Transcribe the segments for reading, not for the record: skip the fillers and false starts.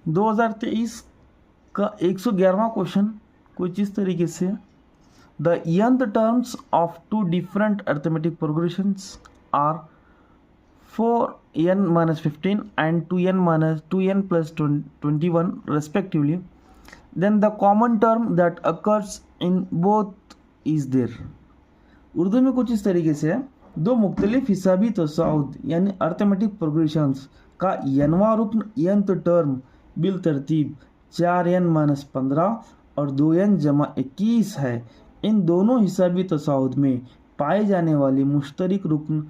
2023 का 111वां क्वेश्चन कुछ इस तरीके से, the nth terms of two different arithmetic progressions are 4n-15 and 2n plus 21 respectively, then the common term that occurs in both is there. Urdu में कुछ इस तरीके से है, दो मुख्तलिफ हिसाबी तसाउद यानी अर्थमेटिक प्रोग्रेशंस का यनवा रुकन यंत टर्म बिल तरतीब 4n-15 और 2n-21 है। इन दोनों हिसाबी तसाउद में पाए जाने वाली मुश्तरक रुकन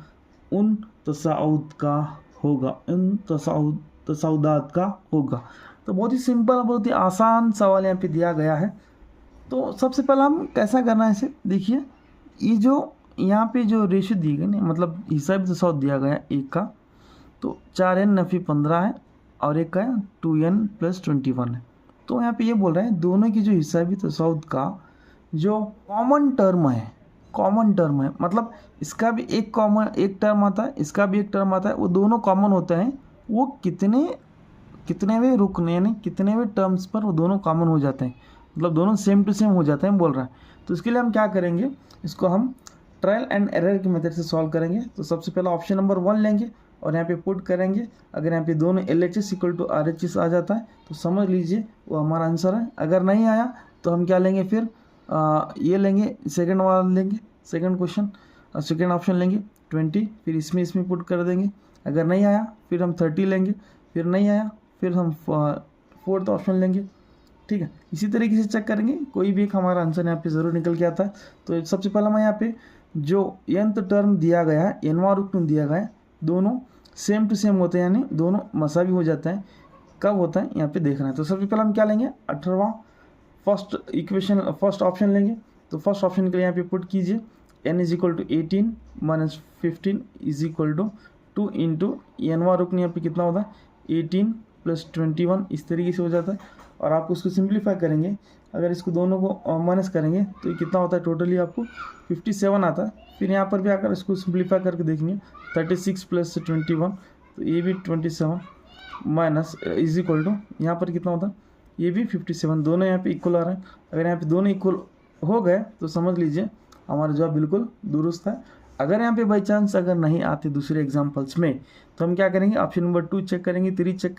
उन तसाउद का होगा, इन तसाउदात का होगा। तो बहुत ही सिंपल, बहुत ही आसान सवाल यहाँ पे दिया गया है। तो सबसे पहले हम कैसा करना है इसे देखिए, ये जो यहाँ पे जो रेशियो दी गई ना, मतलब हिसाबी तसाउद दिया गया एक का, तो 4n-15 है और एक का 2n + 21 है। तो यहाँ पे ये बोल रहे हैं दोनों की जो हिसाबी तसाउद का जो कॉमन टर्म है, मतलब इसका भी एक टर्म आता है, इसका भी एक टर्म आता है, वो दोनों कॉमन होते हैं। वो कितनेवें रुकन यानी कितनेवें टर्म्स पर वो दोनों कॉमन हो जाते हैं, मतलब दोनों सेम टू सेम हो जाते हैं बोल रहा है। तो इसके लिए हम क्या करेंगे, इसको हम ट्रायल एंड एरर की मेथड से सॉल्व करेंगे। तो सबसे पहले ऑप्शन नंबर 1 लेंगे और यहाँ पे पुट करेंगे। अगर यहाँ पे दोनों LHS = RHS आ जाता है तो समझ लीजिए वो हमारा आंसर है। अगर नहीं आया तो हम क्या लेंगे, फिर ये लेंगे, सेकंड वाला लेंगे, सेकंड ऑप्शन लेंगे 20, फिर इसमें पुट कर देंगे। अगर नहीं आया फिर हम 30 लेंगे, फिर नहीं आया फिर हम फोर्थ ऑप्शन लेंगे। ठीक है, इसी तरीके से चेक करेंगे, कोई भी एक हमारा आंसर यहाँ पे ज़रूर निकल के आता है। तो सबसे पहला मैं यहाँ पे जो nth टर्म दिया गया है, nवां रुकन दिया गया है, दोनों सेम टू सेम होते हैं यानी दोनों मसावी हो जाते हैं। कब होता है यहाँ पे देखना है। तो सबसे पहले हम क्या लेंगे, 18वां फर्स्ट ऑप्शन लेंगे। तो फर्स्ट ऑप्शन के लिए यहाँ पे पुट कीजिए n = 18 - 15 = 2 इंटू nवां रुकन यहाँ पे कितना होता है 18 + 21, इस तरीके से हो जाता है। और आप उसको सिंप्लीफाई करेंगे, अगर इसको दोनों को माइनस करेंगे तो ये कितना होता है, टोटली आपको 57 आता है। फिर यहाँ पर भी आकर इसको सिंप्लीफाई करके देखेंगे 36 + 21, तो ये भी 27 माइनस = यहाँ पर कितना होता है, ये भी 57, दोनों यहाँ पे इक्वल आ रहे हैं। अगर यहाँ पे दोनों इक्वल हो गए तो समझ लीजिए हमारा जवाब बिल्कुल दुरुस्त है। अगर यहाँ पे बाई चांस अगर नहीं आते दूसरे एग्जाम्पल्स में तो हम क्या करेंगे, ऑप्शन नंबर 2 चेक करेंगे, 3 चेक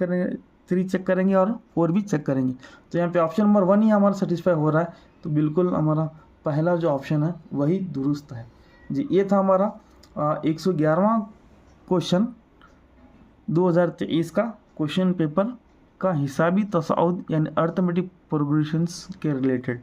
करेंगे और 4 भी चेक करेंगे। तो यहाँ पे ऑप्शन नंबर 1 ही हमारा सेटिस्फाई हो रहा है, तो बिल्कुल हमारा पहला जो ऑप्शन है वही दुरुस्त है जी। ये था हमारा 111वां क्वेश्चन 2023 का क्वेश्चन पेपर का हिसाबी तसाउद यानी अर्थमेटिक प्रोग्रेशंस के रिलेटेड।